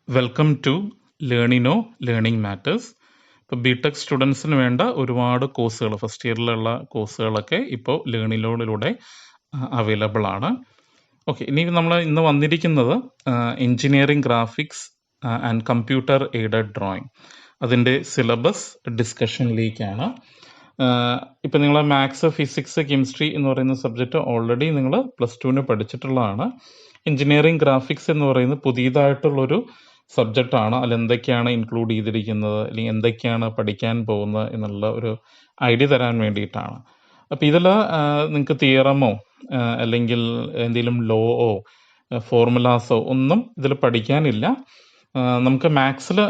Welcome to ലേണിനോ learning matters. ഇപ്പോൾ BTech സ്റ്റുഡൻസിന് വേണ്ട ഒരുപാട് കോഴ്സുകൾ, ഫസ്റ്റ് ഇയറിലുള്ള കോഴ്സുകളൊക്കെ ഇപ്പോൾ ലേണിനോയിലൂടെ അവൈലബിൾ ആണ്. ഓക്കെ, ഇനി നമ്മൾ ഇന്ന് വന്നിരിക്കുന്നത് engineering graphics and computer aided drawing അതിൻ്റെ സിലബസ് ഡിസ്കഷനിലേക്കാണ്. ഇപ്പം നിങ്ങൾ മാത്സ്, ഫിസിക്സ്, കെമിസ്ട്രി എന്ന് പറയുന്ന സബ്ജക്റ്റ് ഓൾറെഡി നിങ്ങൾ +2 പഠിച്ചിട്ടുള്ളതാണ്. എൻജിനീയറിംഗ് ഗ്രാഫിക്സ് എന്ന് പറയുന്നത് പുതിയതായിട്ടുള്ളൊരു സബ്ജക്റ്റാണ്. അതിൽ എന്തൊക്കെയാണ് ഇൻക്ലൂഡ് ചെയ്തിരിക്കുന്നത്, അല്ലെങ്കിൽ എന്തൊക്കെയാണ് പഠിക്കാൻ പോകുന്നത് എന്നുള്ള ഒരു ഐഡിയ തരാൻ വേണ്ടിയിട്ടാണ്. അപ്പോൾ ഇതിൽ നിങ്ങൾക്ക് തിയറമോ അല്ലെങ്കിൽ എന്തെങ്കിലും ലോയോ ഫോർമുലാസോ ഒന്നും ഇതിൽ പഠിക്കാനില്ല. നമുക്ക് മാത്സിൽ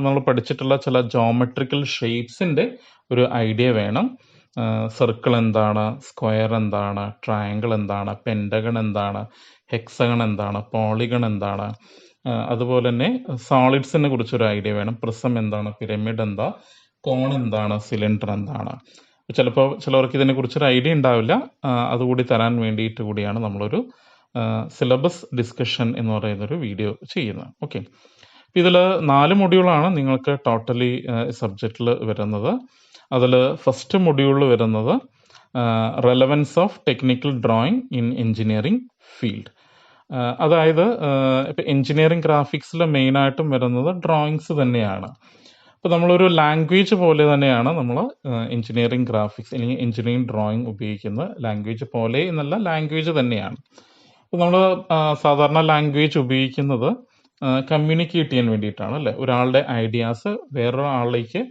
നമ്മൾ പഠിച്ചിട്ടുള്ള ചില ജോമെട്രിക്കൽ ഷേപ്സിൻ്റെ ഒരു ഐഡിയ വേണം. സർക്കിൾ എന്താണ്, സ്ക്വയർ എന്താണ്, ട്രയാങ്കിൾ എന്താണ്, പെൻറ്റഗൺ എന്താണ്, ഹെക്സഗൺ എന്താണ്, പോളിഗൺ എന്താണ്, അതുപോലെ തന്നെ സോളിഡ്സിനെ കുറിച്ചൊരു ഐഡിയ വേണം. പ്രിസം എന്താണ്, പിരമിഡ് എന്താ, കോൺ എന്താണ്, സിലിണ്ടർ എന്താണ്. ചിലപ്പോൾ ചിലവർക്ക് ഇതിനെക്കുറിച്ചൊരു ഐഡിയ ഉണ്ടാവില്ല. അതുകൂടി തരാൻ വേണ്ടിയിട്ട് കൂടിയാണ് നമ്മളൊരു സിലബസ് ഡിസ്കഷൻ എന്ന് പറയുന്നൊരു വീഡിയോ ചെയ്യുന്നത്. ഓക്കെ, ഇതിൽ 4 മൊഡ്യൂളാണ് നിങ്ങൾക്ക് ടോട്ടലി സബ്ജക്റ്റിൽ വരുന്നത്. അതിൽ ഫസ്റ്റ് മൊഡ്യൂളിൽ വരുന്നത് relevance of technical drawing in engineering field. അതായത് ഇപ്പം എൻജിനീയറിംഗ് ഗ്രാഫിക്സിൽ മെയിനായിട്ടും വരുന്നത് ഡ്രോയിങ്സ് തന്നെയാണ്. അപ്പോൾ നമ്മളൊരു ലാംഗ്വേജ് പോലെ തന്നെയാണ് നമ്മൾ എൻജിനീയറിംഗ് ഗ്രാഫിക്സ് അല്ലെങ്കിൽ എൻജിനീയറിംഗ് ഡ്രോയിങ് ഉപയോഗിക്കുന്നത്. ലാംഗ്വേജ് പോലെ എന്നല്ല, ലാംഗ്വേജ് തന്നെയാണ്. അപ്പോൾ നമ്മൾ സാധാരണ ലാംഗ്വേജ് ഉപയോഗിക്കുന്നത് കമ്മ്യൂണിക്കേറ്റ് ചെയ്യാൻ വേണ്ടിയിട്ടാണ്, അല്ലേ? ഒരാളുടെ ഐഡിയാസ് വേറൊരാളിലേക്ക്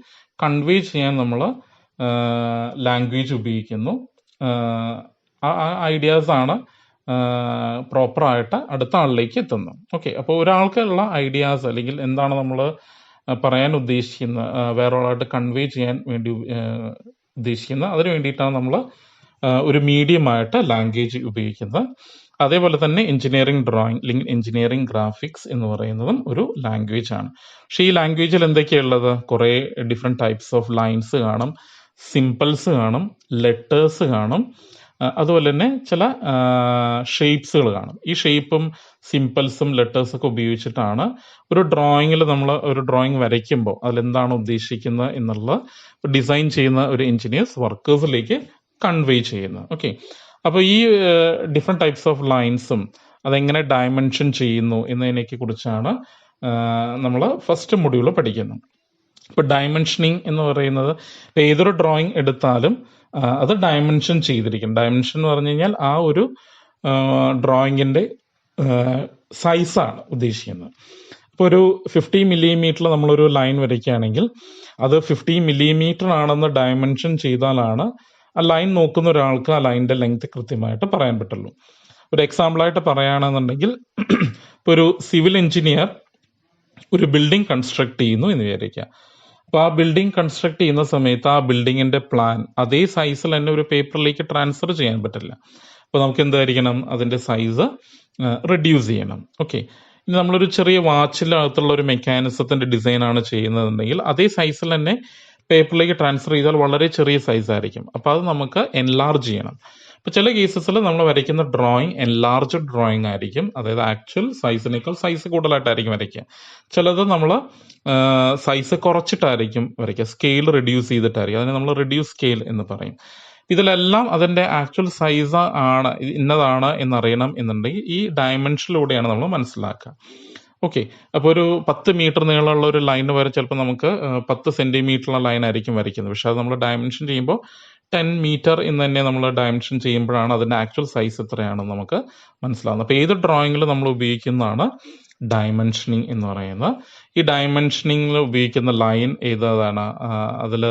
കൺവേ ചെയ്യാൻ നമ്മൾ ലാംഗ്വേജ് ഉപയോഗിക്കുന്നു. ആ ഐഡിയാസാണ് പ്രോപ്പറായിട്ട് അടുത്ത ആളിലേക്ക് എത്തുന്നു. ഓക്കെ, അപ്പോൾ ഒരാൾക്കുള്ള ഐഡിയാസ് അല്ലെങ്കിൽ എന്താണ് നമ്മൾ പറയാൻ ഉദ്ദേശിക്കുന്നത്, വേറൊരാളായിട്ട് കൺവേ ചെയ്യാൻ വേണ്ടി ഉദ്ദേശിക്കുന്നത്, അതിന് വേണ്ടിയിട്ടാണ് നമ്മൾ ഒരു മീഡിയമായിട്ട് ലാംഗ്വേജ് ഉപയോഗിക്കുന്നത്. അതേപോലെ തന്നെ എൻജിനീയറിംഗ് ഡ്രോയിങ് അല്ലെങ്കിൽ എൻജിനീയറിംഗ് ഗ്രാഫിക്സ് എന്ന് പറയുന്നതും ഒരു ലാംഗ്വേജ് ആണ്. പക്ഷേ ഈ ലാംഗ്വേജിൽ എന്തൊക്കെയുള്ളത്? കുറേ ഡിഫറെൻറ്റ് ടൈപ്സ് ഓഫ് ലൈൻസ് കാണും, സിമ്പിൾസ് കാണും, ലെറ്റേഴ്സ് കാണും, അതുപോലെ തന്നെ ചില ഷേപ്സുകൾ കാണും. ഈ ഷേപ്പും സിമ്പിൾസും ലെറ്റേഴ്സൊക്കെ ഉപയോഗിച്ചിട്ടാണ് ഒരു ഡ്രോയിങ്ങിൽ നമ്മൾ ഒരു ഡ്രോയിങ് വരയ്ക്കുമ്പോൾ അതിലെന്താണ് ഉദ്ദേശിക്കുന്നത് എന്നുള്ള ഡിസൈൻ ചെയ്യുന്ന ഒരു എൻജിനീയേഴ്സ് വർക്കേഴ്സിലേക്ക് കൺവേ ചെയ്യുന്നത്. ഓക്കെ, അപ്പോൾ ഈ ഡിഫറെൻറ്റ് ടൈപ്സ് ഓഫ് ലൈൻസും അതെങ്ങനെ ഡയമെൻഷൻ ചെയ്യുന്നു എന്നതിനെ കുറിച്ചാണ് നമ്മൾ ഫസ്റ്റ് മൊഡ്യൂൾ പഠിക്കുന്നത്. ഇപ്പോൾ ഡയമെൻഷനിങ് എന്ന് പറയുന്നത് ഏതൊരു ഡ്രോയിങ് എടുത്താലും അത് ഡയമെൻഷൻ ചെയ്തിരിക്കും. ഡയമെൻഷൻ എന്ന് പറഞ്ഞു കഴിഞ്ഞാൽ ആ ഒരു ഡ്രോയിങ്ങിൻ്റെ സൈസാണ് ഉദ്ദേശിക്കുന്നത്. ഇപ്പോൾ ഒരു 50 മില്ലിമീറ്ററിൽ നമ്മളൊരു ലൈൻ വരയ്ക്കുകയാണെങ്കിൽ അത് 50 മില്ലിമീറ്റർ ആണെന്ന് ഡയമെൻഷൻ ചെയ്താലാണ് ആ ലൈൻ നോക്കുന്ന ഒരാൾക്ക് ആ ലൈനിൻ്റെ ലെങ്ത് കൃത്യമായിട്ട് പറയാൻ പറ്റുള്ളൂ. ഒരു എക്സാമ്പിളായിട്ട് പറയുകയാണെന്നുണ്ടെങ്കിൽ ഇപ്പോൾ ഒരു സിവിൽ എഞ്ചിനീയർ ഒരു ബിൽഡിംഗ് കൺസ്ട്രക്ട് ചെയ്യുന്നു എന്ന് വിചാരിക്കുക. അപ്പോൾ ആ ബിൽഡിംഗ് കൺസ്ട്രക്ട് ചെയ്യുന്ന സമയത്ത് ആ ബിൽഡിങ്ങിൻ്റെ പ്ലാൻ അതേ സൈസിൽ തന്നെ ഒരു പേപ്പറിലേക്ക് ട്രാൻസ്ഫർ ചെയ്യാൻ പറ്റില്ല. അപ്പോൾ നമുക്ക് എന്തായിരിക്കണം? അതിൻ്റെ സൈസ് റെഡ്യൂസ് ചെയ്യണം. ഓക്കെ, ഇനി നമ്മളൊരു ചെറിയ വാച്ചിനകത്തുള്ള ഒരു മെക്കാനിസത്തിൻ്റെ ഡിസൈനാണ് ചെയ്യുന്നതെന്നുണ്ടെങ്കിൽ അതേ സൈസിൽ തന്നെ പേപ്പറിലേക്ക് ട്രാൻസ്ഫർ ചെയ്താൽ വളരെ ചെറിയ സൈസ് ആയിരിക്കും. അപ്പോൾ അത് നമുക്ക് എൻലാർജ് ചെയ്യണം. അപ്പോൾ ചില കേസസിൽ നമ്മൾ വരയ്ക്കുന്ന ഡ്രോയിങ് എൻലാർജ് ഡ്രോയിങ് ആയിരിക്കും, അതായത് ആക്ച്വൽ സൈസിനേക്കാൾ സൈസ് കൂടുതലായിട്ടായിരിക്കും വരയ്ക്കുക. ചിലത് നമ്മൾ സൈസ് കുറച്ചിട്ടായിരിക്കും വരയ്ക്കുക, സ്കെയിൽ റെഡ്യൂസ് ചെയ്തിട്ടായിരിക്കും. അതിനെ നമ്മൾ റെഡ്യൂസ് സ്കെയിൽ എന്ന് പറയും. ഇതിലെല്ലാം അതിൻ്റെ ആക്ച്വൽ സൈസ് ആണ് ഇന്നതാണ് എന്നറിയണം എന്നുണ്ടെങ്കിൽ ഈ ഡയമെൻഷനിലൂടെയാണ് നമ്മൾ മനസ്സിലാക്കുക. ഓക്കെ, അപ്പോൾ ഒരു 10 മീറ്റർ നീളമുള്ള ഒരു ലൈൻ വരെ ചിലപ്പോൾ നമുക്ക് 10 സെൻറ്റിമീറ്ററുള്ള ലൈൻ ആയിരിക്കും വരയ്ക്കുന്നത്. പക്ഷെ അത് നമ്മൾ ഡയമെൻഷൻ ചെയ്യുമ്പോൾ 10 മീറ്റർ എന്ന് തന്നെ നമ്മൾ ഡയമെൻഷൻ ചെയ്യുമ്പോഴാണ് അതിൻ്റെ ആക്ച്വൽ സൈസ് എത്രയാണെന്ന് നമുക്ക് മനസ്സിലാകുന്നത്. അപ്പോൾ ഏത് ഡ്രോയിങ്ങിൽ നമ്മൾ ഉപയോഗിക്കുന്നതാണ് ഡയമെൻഷനിങ് എന്ന് പറയുന്നത്. ഈ ഡയമെൻഷനിങ്ങിൽ ഉപയോഗിക്കുന്ന ലൈൻ ഏതാണ്? അതിൽ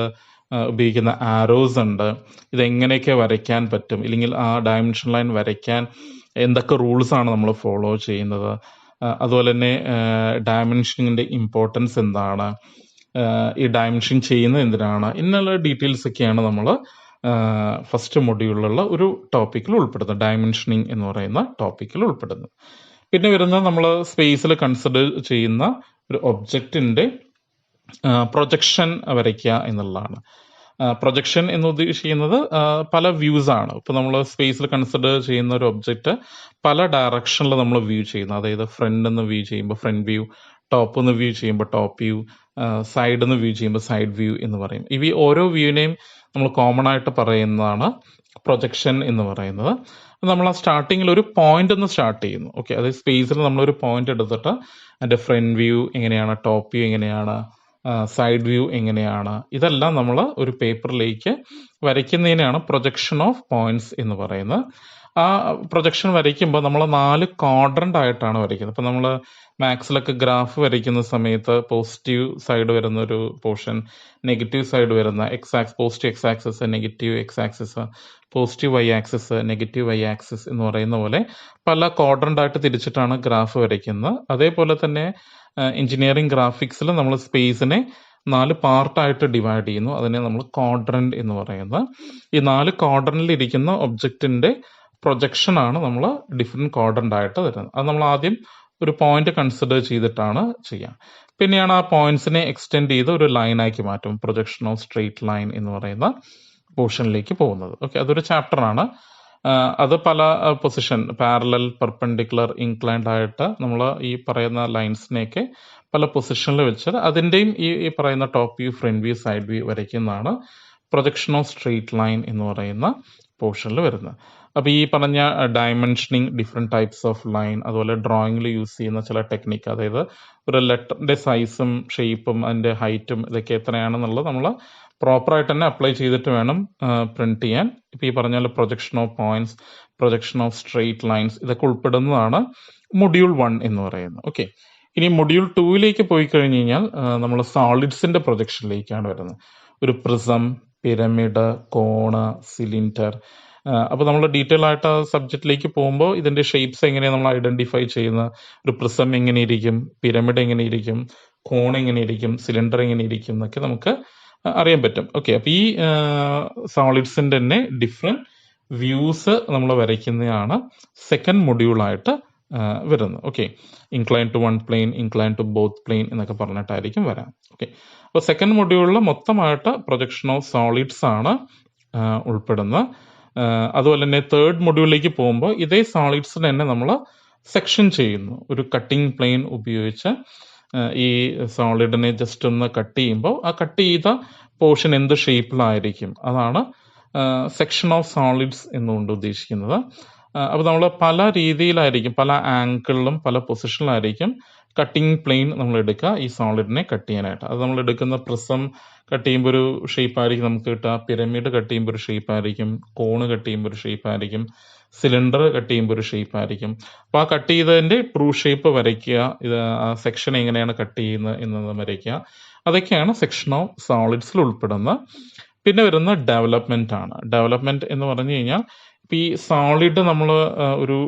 ഉപയോഗിക്കുന്ന ആരോസ് ഉണ്ട്. ഇതെങ്ങനെയൊക്കെ വരയ്ക്കാൻ പറ്റും, ഇല്ലെങ്കിൽ ആ ഡയമെൻഷൻ ലൈൻ വരയ്ക്കാൻ എന്തൊക്കെ റൂൾസാണ് നമ്മൾ ഫോളോ ചെയ്യുന്നത്, അതുപോലെ തന്നെ ഡയമെൻഷനിങ്ങിൻ്റെ ഇമ്പോർട്ടൻസ് എന്താണ്, ഈ ഡയമെൻഷൻ ചെയ്യുന്നത് എന്തിനാണ്, എന്നുള്ള ഡീറ്റെയിൽസ് ഒക്കെയാണ് നമ്മൾ ഫസ്റ്റ് മൊഡ്യൂളിലുള്ള ഒരു ടോപ്പിക്കിൽ ഉൾപ്പെടുന്നത്, ഡയമെൻഷനിങ് എന്ന് പറയുന്ന ടോപ്പിക്കിൽ ഉൾപ്പെടുന്നത്. പിന്നെ വരുന്നത് നമ്മൾ സ്പേസിൽ കൺസിഡർ ചെയ്യുന്ന ഒരു ഒബ്ജക്റ്റിൻ്റെ പ്രൊജക്ഷൻ വരയ്ക്കുക എന്നുള്ളതാണ്. പ്രൊജക്ഷൻ എന്ന് ഉദ്ദേശിക്കുന്നത് പല വ്യൂസ് ആണ്. ഇപ്പോൾ നമ്മൾ സ്പേസിൽ കൺസിഡർ ചെയ്യുന്ന ഒരു ഒബ്ജക്റ്റ് പല ഡയറക്ഷനിൽ നമ്മൾ വ്യൂ ചെയ്യുന്നു. അതായത് ഫ്രണ്ട് നിന്ന് വ്യൂ ചെയ്യുമ്പോൾ ഫ്രണ്ട് വ്യൂ, ടോപ്പ് നിന്ന് വ്യൂ ചെയ്യുമ്പോൾ ടോപ്പ് വ്യൂ, സൈഡിൽ നിന്ന് വ്യൂ ചെയ്യുമ്പോൾ സൈഡ് വ്യൂ എന്ന് പറയും. ഇവ ഓരോ വ്യൂവിനെയും നമ്മൾ കോമൺ ആയിട്ട് പറയുന്നതാണ് പ്രൊജക്ഷൻ എന്ന് പറയുന്നത്. നമ്മൾ ആ സ്റ്റാർട്ടിങ്ങിൽ ഒരു പോയിന്റ് ഒന്ന് സ്റ്റാർട്ട് ചെയ്യുന്നു. ഓക്കെ, അതായത് സ്പേസിൽ നമ്മളൊരു പോയിന്റ് എടുത്തിട്ട് അതിൻ്റെ ഫ്രണ്ട് വ്യൂ എങ്ങനെയാണ്, ടോപ്പ് വ്യൂ എങ്ങനെയാണ്, സൈഡ് വ്യൂ എങ്ങനെയാണ്, ഇതെല്ലാം നമ്മൾ ഒരു പേപ്പറിലേക്ക് വരയ്ക്കുന്നതിനാണ് പ്രൊജക്ഷൻ ഓഫ് പോയിന്റ്സ് എന്ന് പറയുന്നത്. ആ പ്രൊജക്ഷൻ വരയ്ക്കുമ്പോൾ നമ്മൾ 4 ക്വാഡ്രന്റ് ആയിട്ടാണ് വരയ്ക്കുന്നത്. ഇപ്പം നമ്മൾ മാത്സിലൊക്കെ ഗ്രാഫ് വരയ്ക്കുന്ന സമയത്ത് പോസിറ്റീവ് സൈഡ് വരുന്ന ഒരു പോർഷൻ, നെഗറ്റീവ് സൈഡ് വരുന്ന positive X axis, negative X axis, positive Y axis, negative Y axis എന്ന് പറയുന്ന പോലെ പല ക്വാഡ്രന്റ് ആയിട്ട് തിരിച്ചിട്ടാണ് ഗ്രാഫ് വരയ്ക്കുന്നത്. അതേപോലെ തന്നെ എഞ്ചിനീയറിംഗ് ഗ്രാഫിക്സിൽ നമ്മൾ സ്പേസിനെ 4 പാർട്ടായിട്ട് ഡിവൈഡ് ചെയ്യുന്നു. അതിനെ നമ്മൾ ക്വാഡ്രന്റ് എന്ന് പറയുന്നത്. ഈ 4 ക്വാഡ്രന്റിൽ ഇരിക്കുന്ന ഒബ്ജക്റ്റിന്റെ പ്രൊജക്ഷൻ ആണ് നമ്മൾ ഡിഫറെന്റ് ക്വാഡ്രന്റ് ആയിട്ട് തരുന്നത്. അത് നമ്മൾ ആദ്യം ഒരു പോയിന്റ് കൺസിഡർ ചെയ്തിട്ടാണ് ചെയ്യുക. പിന്നെയാണ് ആ പോയിന്റ്സിനെ എക്സ്റ്റെൻഡ് ചെയ്ത് ഒരു ലൈനാക്കി മാറ്റും. പ്രൊജക്ഷൻ ഓഫ് സ്ട്രെയിറ്റ് ലൈൻ എന്ന് പറയുന്ന പോർഷനിലേക്ക് പോകുന്നത്. ഓക്കെ, അതൊരു ചാപ്റ്ററാണ്. അത് പല പൊസിഷൻ, പാരലൽ, പെർപെൻഡിക്കുലർ, ഇൻക്ലൈൻഡ് ആയിട്ട് നമ്മൾ ഈ പറയുന്ന ലൈൻസിനെയൊക്കെ പല പൊസിഷനിൽ വെച്ച് അതിൻ്റെയും ഈ പറയുന്ന top view, front view, side view വരയ്ക്കുന്നതാണ് പ്രൊജക്ഷൻ ഓഫ് സ്ട്രെയിറ്റ് ലൈൻ എന്ന് പറയുന്ന പോർഷനിൽ വരുന്നത്. അപ്പോൾ ഈ പറഞ്ഞ dimensioning, different types of line, അതുപോലെ ഡ്രോയിങ്ങിൽ യൂസ് ചെയ്യുന്ന ചില ടെക്നിക്ക്, അതായത് ഒരു ലെറ്ററിൻ്റെ സൈസും ഷേപ്പും അതിൻ്റെ ഹൈറ്റും ഇതൊക്കെ എത്രയാണെന്നുള്ളത് നമ്മൾ പ്രോപ്പറായിട്ട് തന്നെ അപ്ലൈ ചെയ്തിട്ട് വേണം പ്രിന്റ് ചെയ്യാൻ. ഇപ്പോൾ ഈ പറഞ്ഞ പോലെ projection of points, projection of straight lines ഇതൊക്കെ ഉൾപ്പെടുന്നതാണ് മൊഡ്യൂൾ 1 എന്ന് പറയുന്നത്. ഓക്കെ, ഇനി മൊഡ്യൂൾ 2ലേക്ക് പോയി കഴിഞ്ഞ് കഴിഞ്ഞാൽ നമ്മൾ സോളിഡ്സിന്റെ പ്രൊജക്ഷനിലേക്കാണ് വരുന്നത്. ഒരു പ്രിസം, പിരമിഡ്, കോണ്, സിലിണ്ടർ. അപ്പോൾ നമ്മൾ ഡീറ്റെയിൽ ആയിട്ട് ആ സബ്ജക്റ്റിലേക്ക് പോകുമ്പോൾ ഇതിന്റെ ഷേപ്സ് എങ്ങനെയാണ് നമ്മൾ ഐഡന്റിഫൈ ചെയ്യുന്നത്, ഒരു പ്രിസം എങ്ങനെയിരിക്കും, പിരമിഡ് എങ്ങനെയിരിക്കും, കോൺ എങ്ങനെയിരിക്കും, സിലിണ്ടർ എങ്ങനെയിരിക്കും എന്നൊക്കെ നമുക്ക് അറിയാൻ പറ്റും. ഓക്കെ, അപ്പോൾ ഈ സോളിഡ്സിന്റെ തന്നെ ഡിഫറെന്റ് വ്യൂസ് നമ്മൾ വരയ്ക്കുന്നതാണ് സെക്കൻഡ് മൊഡ്യൂളായിട്ട് വരുന്നത്. Okay, incline to one plane, incline to both plane എന്നൊക്കെ പറഞ്ഞിട്ടായിരിക്കും വരാം. ഓക്കെ, അപ്പോൾ സെക്കൻഡ് മൊഡ്യൂളിൽ മൊത്തമായിട്ട് പ്രൊജക്ഷൻ ഓഫ് സോളിഡ്സ് ആണ് ഉൾപ്പെടുന്നത്. അതുപോലെ തന്നെ തേർഡ് മൊഡ്യൂളിലേക്ക് പോകുമ്പോൾ ഇതേ സോളിഡ്സിന് തന്നെ നമ്മൾ സെക്ഷൻ ചെയ്യുന്നു. ഒരു കട്ടിംഗ് പ്ലെയിൻ ഉപയോഗിച്ച് ഈ സോളിഡിനെ ജസ്റ്റ് ഒന്ന് കട്ട് ചെയ്യുമ്പോൾ ആ കട്ട് ചെയ്ത പോർഷൻ എന്ത് ഷേപ്പിലായിരിക്കും, അതാണ് സെക്ഷൻ ഓഫ് സോളിഡ്സ് എന്നുകൊണ്ട് ഉദ്ദേശിക്കുന്നത്. അപ്പോൾ നമ്മൾ പല രീതിയിലായിരിക്കും, പല ആംഗിളിലും പല പൊസിഷനിലായിരിക്കും കട്ടിംഗ് പ്ലെയിൻ നമ്മൾ എടുക്കുക ഈ സോളിഡിനെ കട്ട് ചെയ്യാനായിട്ട്. അത് നമ്മൾ എടുക്കുന്ന പ്രിസം കട്ട് ചെയ്യുമ്പോൾ ഒരു ഷേപ്പ് ആയിരിക്കും നമുക്ക് കിട്ടുക, പിരമിഡ് കട്ട് ചെയ്യുമ്പോൾ ഒരു ഷേപ്പ് ആയിരിക്കും, കോണ് കട്ട് ചെയ്യുമ്പോൾ ഒരു ഷേപ്പ് ആയിരിക്കും, സിലിണ്ടർ കട്ട് ചെയ്യുമ്പോൾ ഒരു ഷേപ്പ് ആയിരിക്കും. അപ്പോൾ ആ കട്ട് ചെയ്തതിന്റെ ട്രൂ ഷേപ്പ് വരയ്ക്കുക, ഇത് ആ സെക്ഷൻ എങ്ങനെയാണ് കട്ട് ചെയ്യുന്നത് എന്നത് വരയ്ക്കുക. അതൊക്കെയാണ് സെക്ഷൻ ഓഫ് സോളിഡ്സിൽ ഉൾപ്പെടുന്ന. പിന്നെ വരുന്ന ഡെവലപ്മെന്റ് ആണ്. ഡെവലപ്മെന്റ് എന്ന് പറഞ്ഞു കഴിഞ്ഞാൽ ഇപ്പം ഈ സോളിഡ് നമ്മൾ ഒരു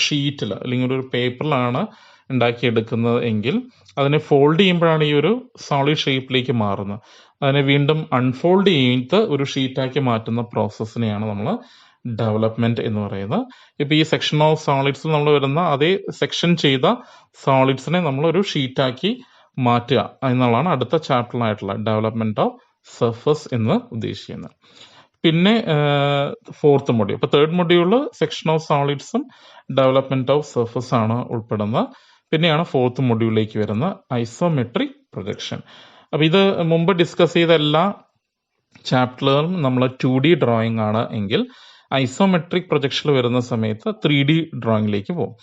ഷീറ്റിൽ അല്ലെങ്കിൽ ഒരു പേപ്പറിലാണ് ഉണ്ടാക്കിയെടുക്കുന്നത് എങ്കിൽ അതിനെ ഫോൾഡ് ചെയ്യുമ്പോഴാണ് ഈ ഒരു സോളിഡ് ഷേപ്പിലേക്ക് മാറുന്നത്. അതിനെ വീണ്ടും അൺഫോൾഡ് ചെയ്ത് ഒരു ഷീറ്റാക്കി മാറ്റുന്ന പ്രോസസ്സിനെയാണ് നമ്മൾ ഡെവലപ്മെന്റ് എന്ന് പറയുന്നത്. ഇപ്പൊ ഈ സെക്ഷൻ ഓഫ് സോളിഡ്സിൽ നമ്മൾ വരുന്ന അതേ സെക്ഷൻ ചെയ്ത സോളിഡ്സിനെ നമ്മൾ ഒരു ഷീറ്റാക്കി മാറ്റുക എന്നുള്ളതാണ് അടുത്ത ചാപ്റ്ററിലായിട്ടുള്ള ഡെവലപ്മെന്റ് ഓഫ് സർഫസ് എന്ന് ഉദ്ദേശിക്കുന്നത്. പിന്നെ ഫോർത്ത് മൊഡ്യൂൾ, ഇപ്പൊ തേർഡ് മൊഡ്യൂള് സെക്ഷൻ ഓഫ് സോളിഡ്സും ഡെവലപ്മെന്റ് ഓഫ് സർഫസ് ആണ് ഉൾപ്പെടുന്നത്. പിന്നെയാണ് ഫോർത്ത് മൊഡ്യൂളിലേക്ക് വരുന്ന ഐസോമെട്രിക് പ്രൊജക്ഷൻ. അപ്പൊ ഇത് മുമ്പ് ഡിസ്കസ് ചെയ്ത എല്ലാ ചാപ്റ്ററുകളും നമ്മൾ 2D ഡ്രോയിങ് ആണ് എങ്കിൽ ഐസോമെട്രിക് പ്രൊജക്ഷനിൽ വരുന്ന സമയത്ത് 3D ഡ്രോയിങ്ങിലേക്ക് പോകും.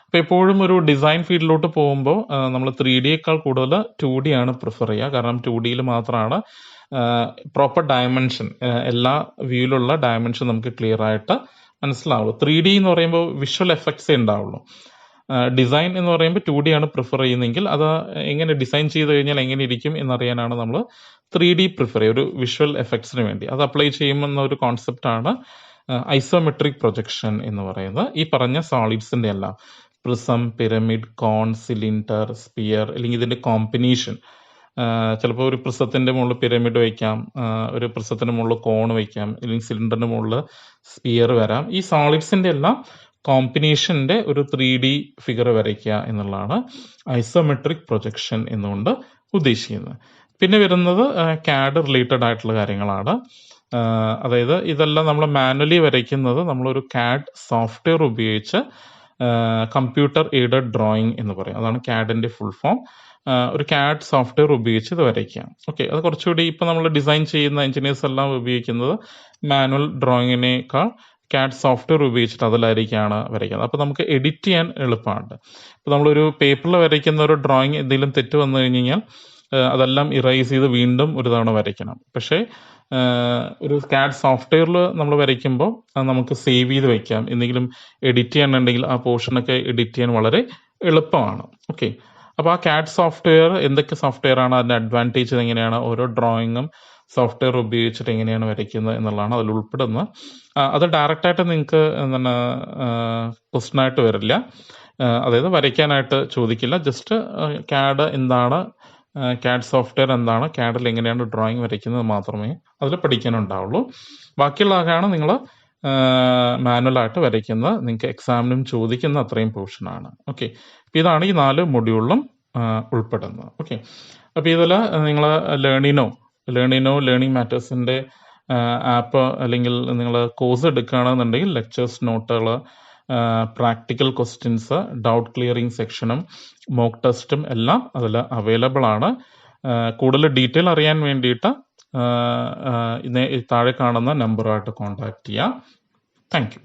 അപ്പോൾ എപ്പോഴും ഒരു ഡിസൈൻ ഫീൽഡിലോട്ട് പോകുമ്പോൾ നമ്മൾ 3Dയേക്കാൾ കൂടുതൽ 2D ആണ് പ്രിഫർ ചെയ്യുക. കാരണം 2Dയിൽ മാത്രമാണ് പ്രോപ്പർ ഡയമെൻഷൻ, എല്ലാ വ്യൂയിലുള്ള ഡയമെൻഷൻ നമുക്ക് ക്ലിയർ ആയിട്ട് മനസ്സിലാവുള്ളൂ. 3D എന്ന് പറയുമ്പോൾ വിഷ്വൽ എഫക്ട്സേ ഉണ്ടാവുള്ളൂ. ഡിസൈൻ എന്ന് പറയുമ്പോൾ 2D ആണ് പ്രിഫർ ചെയ്യുന്നതെങ്കിൽ അത് എങ്ങനെ ഡിസൈൻ ചെയ്ത് കഴിഞ്ഞാൽ എങ്ങനെ ഇരിക്കും എന്നറിയാനാണ് നമ്മൾ 3D പ്രിഫർ ചെയ്യുക, ഒരു വിഷ്വൽ എഫക്ട്സിന് വേണ്ടി. അത് അപ്ലൈ ചെയ്യുമെന്ന ഒരു കോൺസെപ്റ്റാണ് ഐസോമെട്രിക് പ്രൊജക്ഷൻ എന്ന് പറയുന്നത്. ഈ പറഞ്ഞ സോളിഡ്സിന്റെ എല്ലാം പ്രിസം, പിരമിഡ്, കോൺ, സിലിണ്ടർ, സ്പിയർ അല്ലെങ്കിൽ ഇതിന്റെ കോമ്പിനേഷൻ, ചിലപ്പോൾ ഒരു പ്രിസത്തിന്റെ മുകളിൽ പിരമിഡ് വയ്ക്കാം, ഒരു പ്രിസത്തിന്റെ മുകളിൽ കോൺ വയ്ക്കാം, അല്ലെങ്കിൽ സിലിണ്ടറിന്റെ മുകളിൽ സ്പിയർ വരാം. ഈ സോളിഡ്സിന്റെ എല്ലാം കോമ്പിനേഷന്റെ ഒരു 3D ഫിഗർ വരയ്ക്കുക എന്നുള്ളതാണ് ഐസോമെട്രിക് പ്രൊജക്ഷൻ എന്നുകൊണ്ട് ഉദ്ദേശിക്കുന്നത്. പിന്നെ വരുന്നത് CAD റിലേറ്റഡ് ആയിട്ടുള്ള കാര്യങ്ങളാണ്. അതായത് ഇതെല്ലാം നമ്മൾ മാനുവലി വരയ്ക്കുന്നത് നമ്മളൊരു CAD സോഫ്റ്റ്വെയർ ഉപയോഗിച്ച് കമ്പ്യൂട്ടർ എയ്ഡഡ് ഡ്രോയിങ് എന്ന് പറയും. അതാണ് CADന്റെ ഫുൾ ഫോം. ഒരു CAD സോഫ്റ്റ്വെയർ ഉപയോഗിച്ച് ഇത് വരയ്ക്കാം. ഓക്കെ, അത് കുറച്ചുകൂടി ഇപ്പോൾ നമ്മൾ ഡിസൈൻ ചെയ്യുന്ന എഞ്ചിനീയേഴ്സ് എല്ലാം ഉപയോഗിക്കുന്നത് മാനുവൽ ഡ്രോയിങ്ങിനേക്കാൾ CAD സോഫ്റ്റ്വെയർ ഉപയോഗിച്ചിട്ട് അതിലായിരിക്കാണ് വരയ്ക്കുന്നത്. അപ്പോൾ നമുക്ക് എഡിറ്റ് ചെയ്യാൻ എളുപ്പമാണ്. ഇപ്പോൾ നമ്മളൊരു പേപ്പറിൽ വരയ്ക്കുന്ന ഒരു ഡ്രോയിങ് എന്തെങ്കിലും തെറ്റ് വന്നു കഴിഞ്ഞ് കഴിഞ്ഞാൽ അതെല്ലാം ഇറൈസ് ചെയ്ത് വീണ്ടും ഒരു തവണ വരയ്ക്കണം. പക്ഷേ ഒരു CAD സോഫ്റ്റ്വെയറിൽ നമ്മൾ വരയ്ക്കുമ്പോൾ അത് നമുക്ക് സേവ് ചെയ്ത് വയ്ക്കാം. എന്തെങ്കിലും എഡിറ്റ് ചെയ്യാനുണ്ടെങ്കിൽ ആ പോർഷനൊക്കെ എഡിറ്റ് ചെയ്യാൻ വളരെ എളുപ്പമാണ്. ഓക്കെ, അപ്പോൾ ആ CAD സോഫ്റ്റ്വെയർ എന്തൊക്കെ സോഫ്റ്റ്വെയർ ആണ്, അതിൻ്റെ അഡ്വാൻറ്റേജ് എങ്ങനെയാണ്, ഓരോ ഡ്രോയിങ്ങും സോഫ്റ്റ്വെയർ ഉപയോഗിച്ചിട്ട് എങ്ങനെയാണ് വരയ്ക്കുന്നത് എന്നുള്ളതാണ് അതിൽ ഉൾപ്പെടുന്നത്. അത് ഡയറക്റ്റായിട്ട് നിങ്ങൾക്ക് എന്താണ് ക്വസ്റ്റ്യനായിട്ട് വരില്ല, അതായത് വരയ്ക്കാനായിട്ട് ചോദിക്കില്ല. ജസ്റ്റ് CAD എന്താണ്, CAD സോഫ്റ്റ്വെയർ എന്താണ്, CADൽ എങ്ങനെയാണ് ഡ്രോയിങ് വരയ്ക്കുന്നത് മാത്രമേ അതിൽ പഠിക്കാനുണ്ടാവുള്ളൂ. ബാക്കിയുള്ളതൊക്കെയാണ് നിങ്ങൾ മാനുവലായിട്ട് വരയ്ക്കുന്നത്, നിങ്ങൾക്ക് എക്സാമിനും ചോദിക്കുന്ന അത്രയും പോർഷനാണ്. ഓക്കെ, അപ്പോൾ ഇതാണ് ഈ 4 മൊഡ്യൂളിലും ഉൾപ്പെടുന്നത്. ഓക്കെ, അപ്പോൾ ഇതിൽ നിങ്ങൾ ലേണിംഗ് മാറ്റേഴ്സിൻ്റെ ആപ്പ് അല്ലെങ്കിൽ നിങ്ങൾ കോഴ്സ് എടുക്കുകയാണെന്നുണ്ടെങ്കിൽ ലെക്ചേഴ്സ്, നോട്ടുകൾ, പ്രാക്ടിക്കൽ ക്വസ്റ്റ്യൻസ്, ഡൗട്ട് ക്ലിയറിംഗ് സെക്ഷനും മോക്ക് ടെസ്റ്റും എല്ലാം അതിൽ അവൈലബിൾ ആണ്. കൂടുതൽ ഡീറ്റെയിൽ അറിയാൻ വേണ്ടിയിട്ട് താഴെ കാണുന്ന നമ്പറുമായിട്ട് കോൺടാക്ട് ചെയ്യാം. Thank you.